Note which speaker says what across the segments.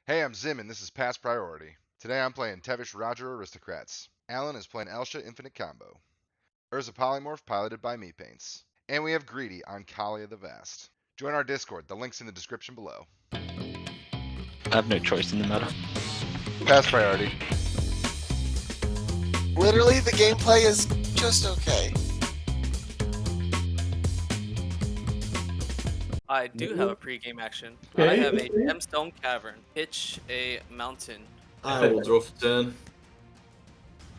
Speaker 1: Hey, I'm Zim, and this is Past Priority. Today I'm playing Tevesh Roger Aristocrats. Alan is playing Elsha Infinite Combo. Urza Polymorph piloted by Me Paints. And we have Greedy on Kaalia the Vast. Join our Discord, the link's in the description below.
Speaker 2: I have no choice in the meta.
Speaker 1: Past Priority.
Speaker 3: Literally, the gameplay is just okay.
Speaker 4: I do have a pre-game action.
Speaker 5: Okay.
Speaker 4: I have a gemstone cavern. Pitch a mountain.
Speaker 5: I will draw for turn.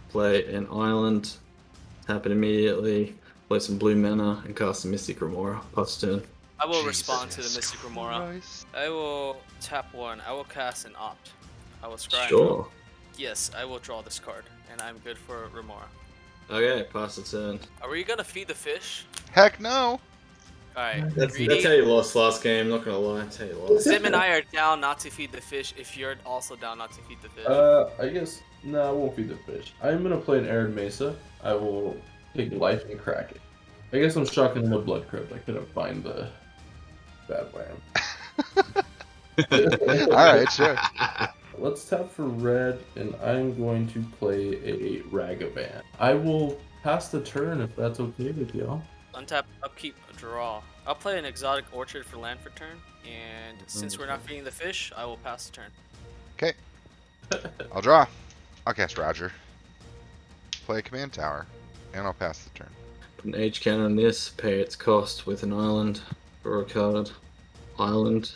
Speaker 5: Play an island. Tap it immediately. Play some blue mana and cast a Mystic Remora. Pass turn.
Speaker 4: I will respond to the Mystic Remora.
Speaker 1: Christ.
Speaker 4: I will tap one. I will cast an opt. I will scry.
Speaker 5: Sure.
Speaker 4: Yes, I will draw this card, and I'm good for Remora.
Speaker 5: Okay, pass the turn.
Speaker 4: Are we gonna feed the fish?
Speaker 1: Heck no!
Speaker 4: Alright,
Speaker 5: That's
Speaker 4: Greedy.
Speaker 5: how you lost last game, not gonna lie. That's how you lost.
Speaker 4: Zim and I are down not to feed the fish if you're also down not to feed the fish.
Speaker 6: I guess no, I won't feed the fish. I'm gonna play an Arid Mesa. I will take life and crack it. I guess I'm shocking the Blood Crypt. I couldn't find the Badland.
Speaker 1: Alright, sure.
Speaker 6: Let's tap for red, and I'm going to play a Ragavan. I will pass the turn if that's okay with y'all.
Speaker 4: Untap, upkeep, draw. I'll play an exotic orchard for land for turn, and since we're not feeding the fish, I will pass the turn.
Speaker 1: Okay. I'll draw. I'll cast Roger. Play a command tower. And I'll pass the turn.
Speaker 5: Put an age count on this, pay its cost with an island. Draw a card. Island.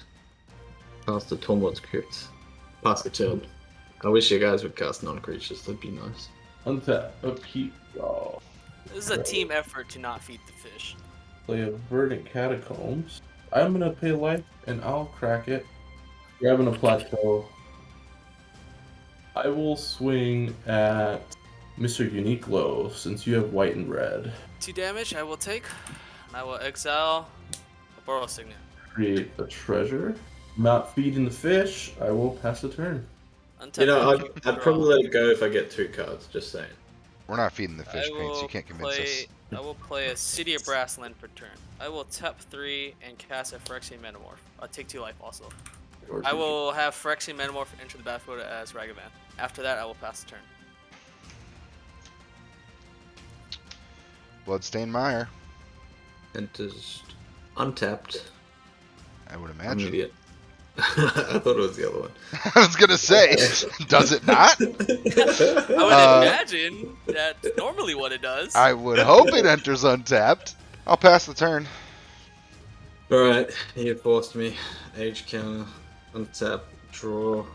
Speaker 5: Cast the Tormod's Crypt. Pass the turn. I wish you guys would cast non-creatures, that'd be nice.
Speaker 6: Untap, upkeep, draw.
Speaker 4: This is a team effort to not feed the fish.
Speaker 6: Play a Verdant Catacombs. I'm gonna pay life, and I'll crack it. Grabbing a plateau. I will swing at Mr. Uniqlo, since you have white and red.
Speaker 4: 2 damage I will take, and I will exile a Burrow Signet.
Speaker 6: Create a treasure. Not feeding the fish, I will pass the turn.
Speaker 4: Untap,
Speaker 5: You know,
Speaker 4: upkeep,
Speaker 5: I'd
Speaker 4: draw.
Speaker 5: probably let it go if I get 2 cards, just saying.
Speaker 1: We're not feeding the fish,
Speaker 4: I
Speaker 1: Paints. You
Speaker 4: will
Speaker 1: can't convince us.
Speaker 4: I will play a City of Brass land per turn. I will tap 3 and cast a Phyrexian Metamorph. I'll take 2 life also. I will have Phyrexian Metamorph enter the battlefield as Ragavan. After that, I will pass the turn.
Speaker 1: Bloodstained Mire.
Speaker 5: Enters untapped.
Speaker 1: I would
Speaker 5: I'm an
Speaker 1: imagine.
Speaker 5: idiot. I thought it was the other one.
Speaker 1: I was gonna say, does it not?
Speaker 4: I would imagine that's normally what it does.
Speaker 1: I would hope it enters untapped. I'll pass the turn.
Speaker 5: Alright, you forced me. Age counter, untap, draw,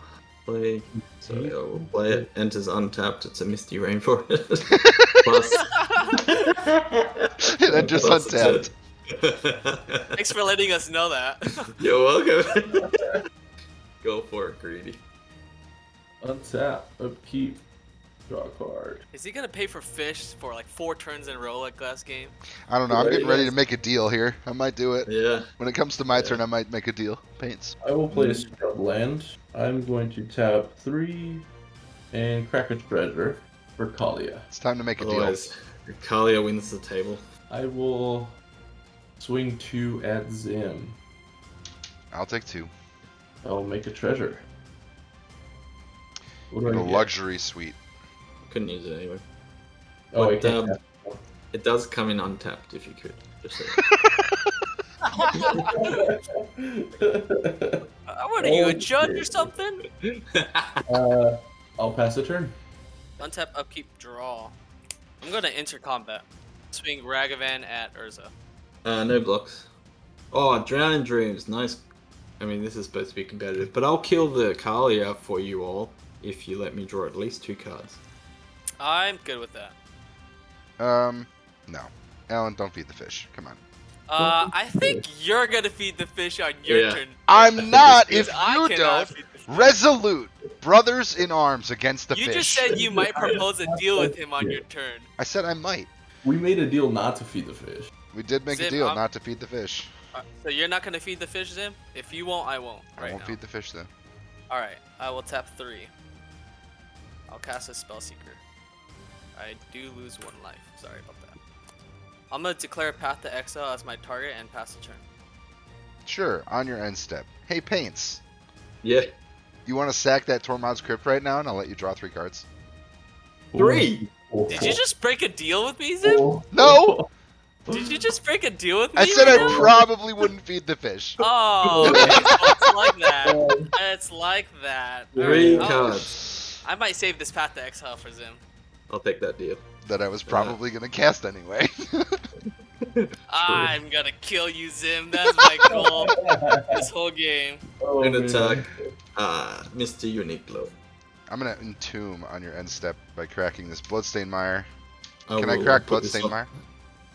Speaker 5: play. So I will play it. Enters untapped, it's a Misty Rainforest. Plus.
Speaker 1: It enters
Speaker 5: Plus the
Speaker 1: untapped.
Speaker 5: turn.
Speaker 4: Thanks for letting us know that.
Speaker 5: You're welcome. Go for it, Greedy.
Speaker 6: Untap, upkeep, draw a card.
Speaker 4: Is he gonna pay for fish for like 4 turns in a row like last game?
Speaker 1: I don't know. I'm getting ready to make a deal here. I might do it.
Speaker 5: Yeah.
Speaker 1: When it comes to my turn, I might make a deal. Paints.
Speaker 6: I will play a scrub land. I'm going to tap 3 and crack a treasure for Kaalia.
Speaker 1: It's time to make a deal.
Speaker 5: Otherwise, Kaalia wins the table.
Speaker 6: I will swing 2 at Zim.
Speaker 1: I'll take 2.
Speaker 6: I'll make a treasure. What
Speaker 1: The
Speaker 6: do I get?
Speaker 1: luxury suite.
Speaker 5: Couldn't use it anyway.
Speaker 6: Oh, I
Speaker 5: But,
Speaker 6: can't. have
Speaker 5: It does come in untapped if you could. Just say.
Speaker 4: What are you, a judge or something?
Speaker 6: I'll pass the turn.
Speaker 4: Untap, upkeep, draw. I'm gonna enter combat. Swing Ragavan at Urza.
Speaker 5: No blocks. Oh, Drowning Dreams, nice. I mean, this is supposed to be competitive, but I'll kill the Kaalia for you all if you let me draw at least 2 cards.
Speaker 4: I'm good with that.
Speaker 1: No. Alan, don't feed the fish. Come on.
Speaker 4: I think you're gonna feed the fish on your
Speaker 5: Yeah.
Speaker 4: turn.
Speaker 1: I'm not if
Speaker 4: I
Speaker 1: you
Speaker 4: cannot
Speaker 1: don't.
Speaker 4: feed the fish.
Speaker 1: Resolute. Brothers in arms against the
Speaker 4: You
Speaker 1: fish.
Speaker 4: just said you might propose a deal with him on your turn.
Speaker 1: I said I might.
Speaker 6: We made a deal not to feed the fish.
Speaker 1: We did make a
Speaker 4: Zim,
Speaker 1: deal
Speaker 4: I'm-
Speaker 1: not to feed the fish.
Speaker 4: So you're not gonna feed the fish, Zim? If you won't, I won't.
Speaker 1: I
Speaker 4: Right
Speaker 1: won't
Speaker 4: now.
Speaker 1: feed the fish then.
Speaker 4: Alright, I will tap 3. I'll cast a Spellseeker. I do lose 1 life. Sorry about that. I'm gonna declare Path to Exile as my target and pass the turn.
Speaker 1: Sure, on your end step. Hey, Paints.
Speaker 5: Yeah.
Speaker 1: You want to sack that Tormod's Crypt right now, and I'll let you draw 3 cards?
Speaker 5: 3.
Speaker 4: Did you just break a deal with me, Zim?
Speaker 1: No!
Speaker 4: Did you just break a deal with me?
Speaker 1: I said
Speaker 4: right
Speaker 1: I
Speaker 4: now?
Speaker 1: probably wouldn't feed the fish.
Speaker 4: Oh, okay, so it's like that. It's like that.
Speaker 5: 3
Speaker 4: Alright,
Speaker 5: cards.
Speaker 4: I might save this Path to Exile for Zim.
Speaker 5: I'll take that deal.
Speaker 1: That I was probably going to cast anyway.
Speaker 4: I'm gonna kill you, Zim. That's my goal this whole game.
Speaker 6: Oh,
Speaker 5: An
Speaker 6: man.
Speaker 5: attack. Mr. Uniqlo.
Speaker 1: I'm going to entomb on your end step by cracking this Bloodstained Mire.
Speaker 5: I
Speaker 1: Can I
Speaker 5: will
Speaker 1: crack
Speaker 5: put this
Speaker 1: Bloodstained
Speaker 5: on-
Speaker 1: Mire?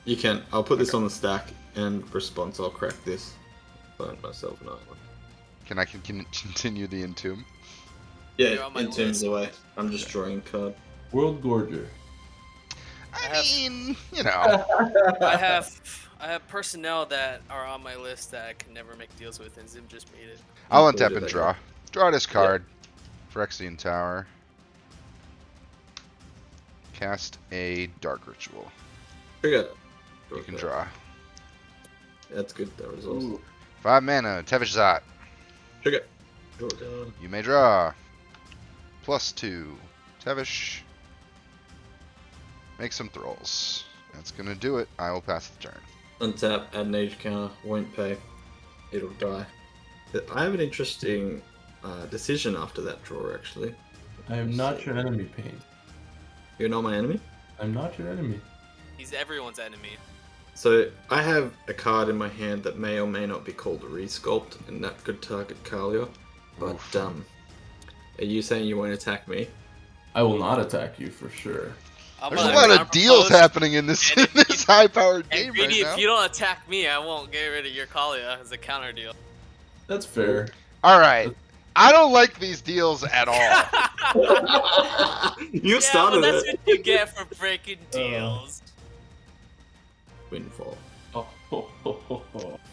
Speaker 5: You can. I'll put this on the stack, and response, I'll crack this. Find myself an island.
Speaker 1: Can I continue the entomb?
Speaker 4: You're
Speaker 5: Yeah,
Speaker 4: on my
Speaker 5: in terms
Speaker 4: list.
Speaker 5: of way. I'm just drawing a card.
Speaker 6: World Gorger.
Speaker 1: I mean, you know.
Speaker 4: I have personnel that are on my list that I can never make deals with, and Zim just made it.
Speaker 1: I'll
Speaker 5: Included,
Speaker 1: untap and
Speaker 5: I
Speaker 1: draw.
Speaker 5: guess.
Speaker 1: Draw this card. Phyrexian Tower. Cast a Dark Ritual.
Speaker 5: Trigger.
Speaker 1: You can draw.
Speaker 5: That's good. That was awesome.
Speaker 1: 5 mana, Tevesh Zot.
Speaker 5: Trigger. Draw a card.
Speaker 1: You may draw. +2. Tevesh. Make some thralls. That's gonna do it. I will pass the turn.
Speaker 5: Untap, add an age counter, won't pay. It'll die. I have an interesting decision after that draw, actually.
Speaker 6: I am not your enemy, Pain.
Speaker 5: You're not my enemy?
Speaker 6: I'm not your enemy.
Speaker 4: He's everyone's enemy.
Speaker 5: So, I have a card in my hand that may or may not be called a Resculpt, and that could target Kaalia. But,
Speaker 1: Oof.
Speaker 5: are you saying you won't attack me?
Speaker 6: I will not attack you for sure.
Speaker 1: There's a lot of deals happening in this
Speaker 4: And if
Speaker 1: this high-powered
Speaker 4: And
Speaker 1: game right
Speaker 4: Greedy,
Speaker 1: now.
Speaker 4: if you don't attack me, I won't get rid of your Kaalia as a counter deal.
Speaker 6: That's fair.
Speaker 1: All right. I don't like these deals at all.
Speaker 5: You
Speaker 4: Yeah,
Speaker 5: started
Speaker 4: well, that's
Speaker 5: it.
Speaker 4: what you get for breaking deals.
Speaker 5: Windfall.
Speaker 6: Oh,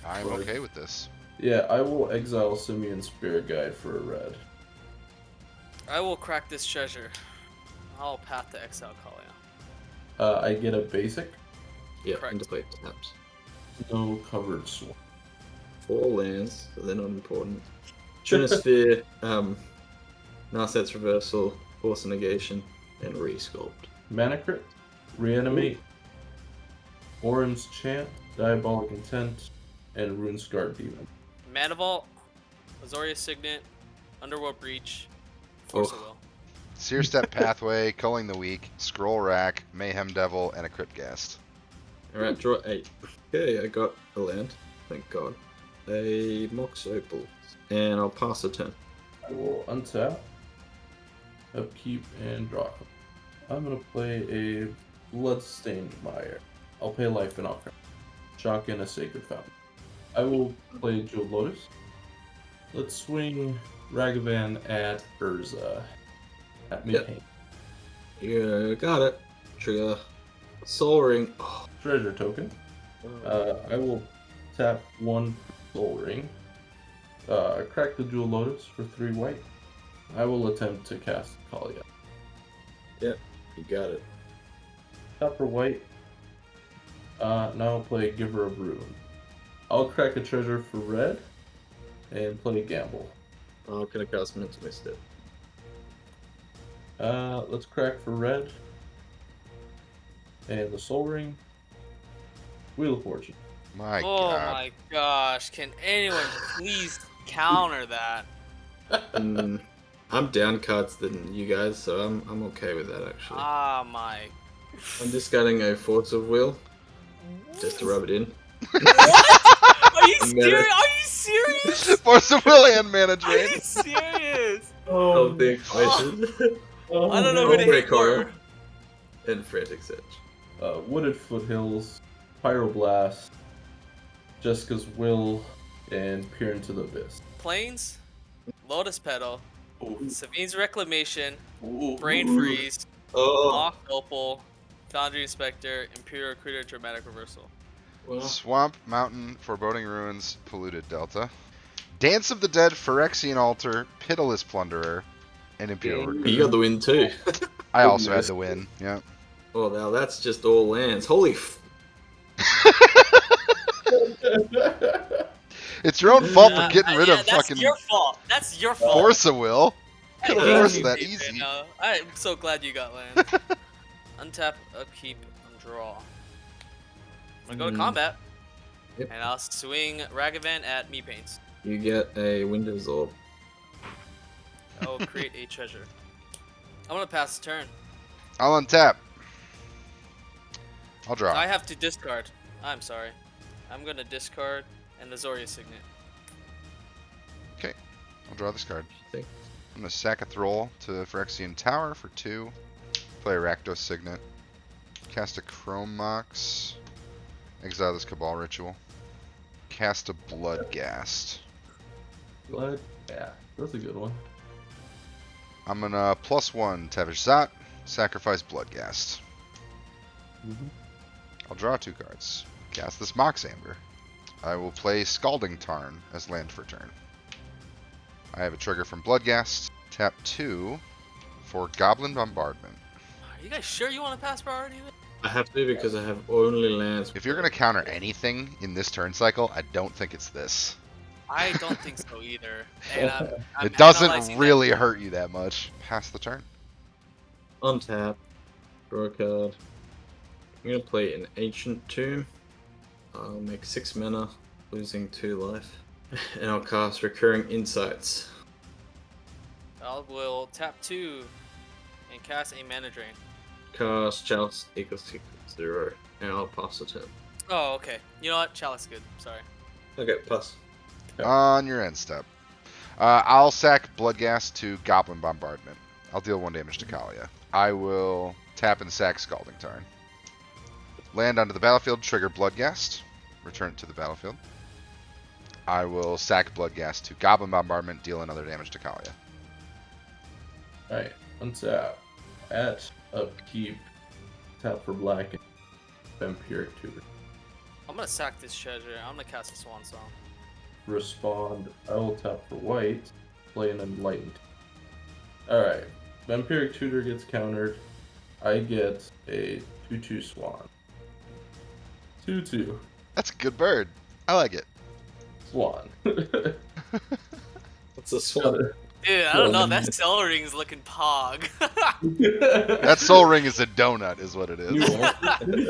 Speaker 1: I'm okay with this.
Speaker 6: Yeah, I will exile Simeon Spirit Guide for a red.
Speaker 4: I will crack this treasure. I'll Path to Exile Kaalia.
Speaker 6: I get a basic,
Speaker 5: Yeah,
Speaker 4: Correct.
Speaker 5: interplay taps.
Speaker 6: no covered swamp.
Speaker 5: 4 lands, so they're not important. Trinisphere, Narset's Reversal, Force Negation, and Resculpt.
Speaker 6: Mana Crypt, Reanimate, Orin's Chant, Diabolic Intent, and Runescarred Demon.
Speaker 4: Mana Vault, Azoria Signet, Underworld Breach, Force of Will.
Speaker 1: Seer Step Pathway, Culling the Weak, Scroll Rack, Mayhem Devil, and a Cryptghast.
Speaker 5: Alright, draw 8. Okay, I got a land, thank god. A Mox Opal, and I'll pass a turn.
Speaker 6: I will untap, upkeep, and draw. I'm gonna play a Bloodstained Mire. I'll pay life and I'll crack. Shock in a Sacred Fountain. I will play Jeweled Lotus. Let's swing Ragavan at Urza. At me.
Speaker 5: Yep. You got it. Trigger. Soul Ring. Oh,
Speaker 6: Treasure token. I will tap 1 Soul Ring. Crack the Jewel Lotus for 3 white. I will attempt to cast Kaalia.
Speaker 5: you got it.
Speaker 6: Tap for white. Now I'll play Giver of Ruin. I'll crack a treasure for red. And play Gamble.
Speaker 5: Oh, can I cast Mental Misstep?
Speaker 6: Let's crack for red. And the Soul Ring. Wheel of Fortune.
Speaker 1: My
Speaker 4: Oh
Speaker 1: god.
Speaker 4: my gosh, can anyone please counter that?
Speaker 5: I'm down cards than you guys, so I'm okay with that actually.
Speaker 4: Ah my.
Speaker 5: I'm discarding a Force of Will just to rub it in.
Speaker 4: Are you
Speaker 5: I'm gonna-
Speaker 4: serious? Are you serious?
Speaker 1: Force of Will and Mana
Speaker 4: Are
Speaker 1: Drain.
Speaker 4: you serious?
Speaker 5: Of the equation.
Speaker 4: I don't know who to hit
Speaker 5: Rograkh
Speaker 4: more.
Speaker 5: and Frantic Sedge.
Speaker 6: Wooded Foothills. Pyroblast. Jessica's Will. And Peer into the Abyss.
Speaker 4: Plains, Lotus Petal,
Speaker 6: Ooh.
Speaker 4: Savine's Reclamation,
Speaker 6: Ooh.
Speaker 4: Brain Freeze,
Speaker 5: Oh,
Speaker 4: Mock Opal, Foundry Inspector, Imperial Recruiter, Dramatic Reversal.
Speaker 5: well,
Speaker 1: Swamp, Mountain, Foreboding Ruins, Polluted Delta. Dance of the Dead, Phyrexian Altar, Pitiless Plunderer, and Imperial Recruiter.
Speaker 5: you got the win too.
Speaker 1: I also had the win, yeah.
Speaker 5: Oh, now that's just all lands. Holy
Speaker 1: It's your own fault for getting rid
Speaker 4: yeah,
Speaker 1: of
Speaker 4: that's
Speaker 1: fucking
Speaker 4: your fault. That's your fault.
Speaker 1: Force a Will.
Speaker 4: I
Speaker 1: Could have
Speaker 4: hate
Speaker 1: forced
Speaker 4: you,
Speaker 1: that
Speaker 4: Dave,
Speaker 1: easy.
Speaker 4: right now. I'm so glad you got land. Untap, upkeep, and draw. I'm gonna go to combat.
Speaker 5: Yep.
Speaker 4: And I'll swing Ragavan at me paints.
Speaker 5: You get a Windows Orb.
Speaker 4: I will create a treasure. I'm gonna pass the turn.
Speaker 1: I'll untap. I'll draw.
Speaker 4: I have to discard. I'm sorry. I'm gonna discard and the Zoria Signet.
Speaker 1: Okay. I'll draw this card.
Speaker 5: Think.
Speaker 1: I'm gonna sack a Thrall to Phyrexian Tower for 2. Play a Rakdos Signet. Cast a Chrome Mox. Exile this Cabal Ritual. Cast a Bloodghast.
Speaker 6: Blood. Yeah, that's a good one.
Speaker 1: I'm gonna +1 Tevesh Zot. Sacrifice Bloodghast.
Speaker 6: Mm-hmm.
Speaker 1: I'll draw 2 cards. Cast this Mox Amber. I will play Scalding Tarn as land for turn. I have a trigger from Bloodghast. Tap 2 for Goblin Bombardment.
Speaker 4: Are you guys sure you want to pass priority?
Speaker 5: I have to because I have only lands.
Speaker 1: If you're going to counter anything in this turn cycle, I don't think it's this.
Speaker 4: I don't think so either. And I'm
Speaker 1: It doesn't
Speaker 4: analyzing
Speaker 1: really hurt you that much. Pass the turn.
Speaker 5: Untap. Draw a card. I'm gonna play an Ancient Tomb. I'll make 6 mana, losing 2 life. And I'll cast Recurring Insights.
Speaker 4: I will tap 2 and cast a Mana Drain.
Speaker 5: Cast Chalice equals 0. And I'll pass the turn.
Speaker 4: Oh, okay. You know what? Chalice is good. Sorry.
Speaker 5: Okay, pass.
Speaker 1: On your end step. I'll sack Bloodghast to Goblin Bombardment. I'll deal 1 damage to Kaalia. I will tap and sack Scalding Tarn. Land onto the battlefield, trigger Bloodghast. Return it to the battlefield. I will sack Bloodghast to Goblin Bombardment, deal another damage to Kaalia.
Speaker 6: Alright, untap. At upkeep, tap for black and Vampiric Tutor.
Speaker 4: I'm gonna sack this treasure. I'm gonna cast a Swan Song.
Speaker 6: Respond, I will tap for white, play an Enlightened. Alright, Vampiric Tutor gets countered. I get a 2/2 Swan. 2/2.
Speaker 1: That's a good bird. I like it.
Speaker 6: Swan.
Speaker 5: What's this one?
Speaker 4: Dude, I don't know. That Cell Ring's looking pog.
Speaker 1: That Soul Ring is a donut, is what it
Speaker 6: You
Speaker 1: is.
Speaker 6: won't,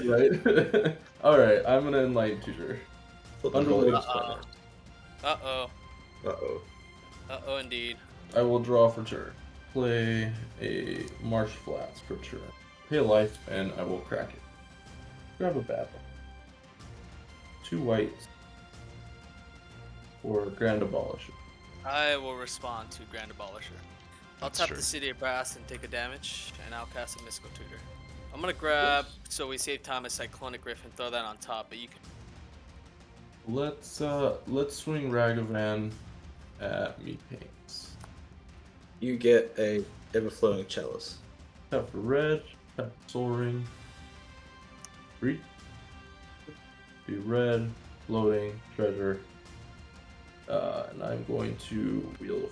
Speaker 6: right? Alright, I'm gonna Enlighten Tutor. Underlings
Speaker 4: Uh-oh. Uh-oh.
Speaker 5: Uh-oh.
Speaker 4: Uh-oh, indeed.
Speaker 6: I will draw for turn. Play a Marsh Flats for turn. Pay a life, and I will crack it. Grab a bad one. 2 whites for Grand Abolisher.
Speaker 4: I will respond to Grand Abolisher. I'll
Speaker 1: That's
Speaker 4: tap
Speaker 1: true.
Speaker 4: the City of Brass and take a damage, and I'll cast a Mystical Tutor. I'm gonna grab, so we save time, a Cyclonic Rift and throw that on top, but you can...
Speaker 6: Let's swing Ragavan at Meat Paints.
Speaker 5: You get a Everflowing Chalice.
Speaker 6: Tap for red, tap for Soul Ring. 3. Be red, floating, treasure. And I'm going to Wheel of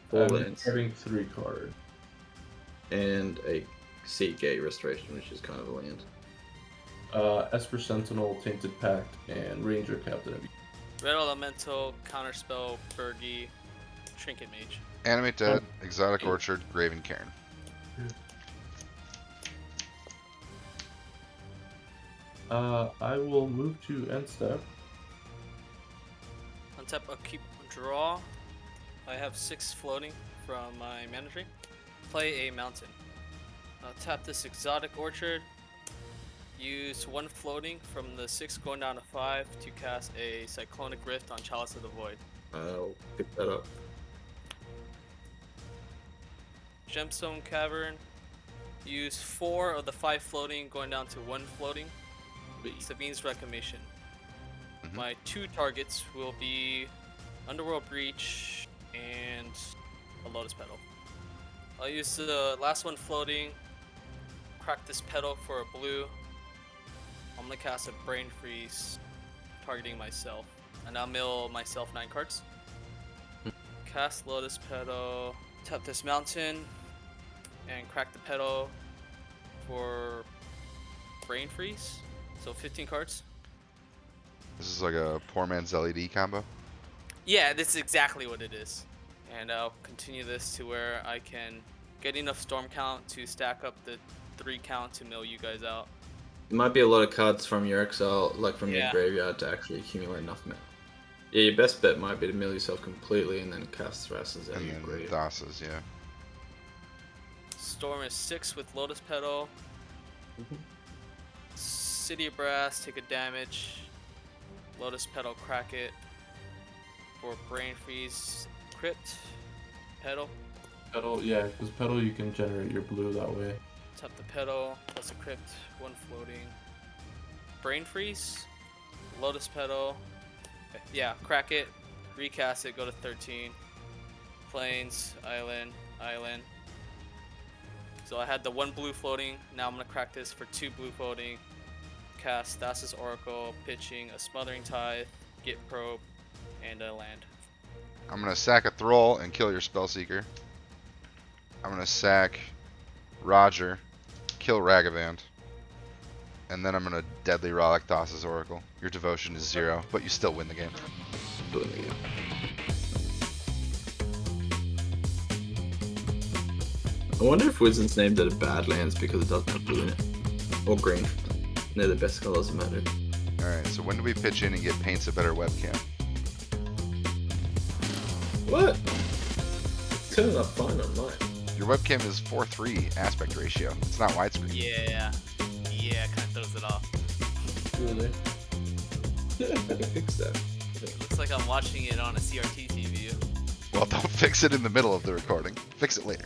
Speaker 5: Four
Speaker 6: I'm
Speaker 5: lands.
Speaker 6: starting 3 cards.
Speaker 5: And a Sea Gate Restoration, which is kind of a land.
Speaker 6: Esper Sentinel, Tainted Pact, and Ranger Captain.
Speaker 4: Red Elemental, Counterspell, Bergie, Trinket Mage.
Speaker 1: Animate Dead, Exotic Orchard, Graven Cairn.
Speaker 6: I will move to end step.
Speaker 4: Untap, upkeep, draw. I have 6 floating from my mana tree. Play a mountain. Tap this Exotic Orchard. Use 1 floating from the 6 going down to 5 to cast a Cyclonic Rift on Chalice of the Void.
Speaker 5: I'll pick that up.
Speaker 4: Gemstone Cavern. Use 4 of the 5 floating going down to 1 floating. Sabine's Reclamation.
Speaker 1: Mhm.
Speaker 4: My 2 targets will be Underworld Breach and a Lotus Petal. I'll use the last one floating, crack this petal for a blue. I'm gonna cast a Brain Freeze targeting myself, and I'll mill myself 9 cards. Cast Lotus Petal, tap this mountain, and crack the petal for Brain Freeze. So 15 cards.
Speaker 1: This is like a poor man's LED combo.
Speaker 4: Yeah, this is exactly what it is. And I'll continue this to where I can get enough storm count to stack up the 3 count to mill you guys out.
Speaker 5: It might be a lot of cards from your exile, like from your
Speaker 4: Yeah.
Speaker 5: graveyard, to actually accumulate enough mana. Yeah, your best bet might be to mill yourself completely and then cast Thrass's out of
Speaker 1: And
Speaker 5: your
Speaker 1: then
Speaker 5: graveyard.
Speaker 1: Thassa's, yeah.
Speaker 4: Storm is 6 with Lotus Petal. City of Brass, take a damage. Lotus Petal, crack it. For Brain Freeze, Crypt. Petal.
Speaker 6: Petal, yeah, because Petal you can generate your blue that way.
Speaker 4: Tap the Petal, plus a Crypt, 1 floating. Brain Freeze. Lotus Petal. Okay, yeah, crack it. Recast it, go to 13. Plains, Island, Island. So I had the 1 blue floating. Now I'm gonna crack this for 2 blue floating. Cast Thassa's Oracle, pitching a Smothering Tithe, Get Probe, and a land.
Speaker 1: I'm gonna sack a Thrall and kill your Spellseeker. I'm gonna sack Roger, kill Ragavand. And then I'm gonna Deadly Rollick Thassa's Oracle. Your devotion is 0, but you still win the game.
Speaker 5: Doing the game. I wonder if Wizard's named it a Badlands because it doesn't have blue in it. Or green. They're the best colors in Magic.
Speaker 1: Alright, so when do we pitch in and get Paints a better webcam?
Speaker 5: What? It's turning up fine on mine.
Speaker 1: Your webcam is 4:3 aspect ratio. It's not widescreen.
Speaker 4: Yeah, kind of throws it off.
Speaker 6: Really?
Speaker 5: I can fix that.
Speaker 4: It looks like I'm watching it on a CRT TV.
Speaker 1: Well, don't fix it in the middle of the recording. Fix it later.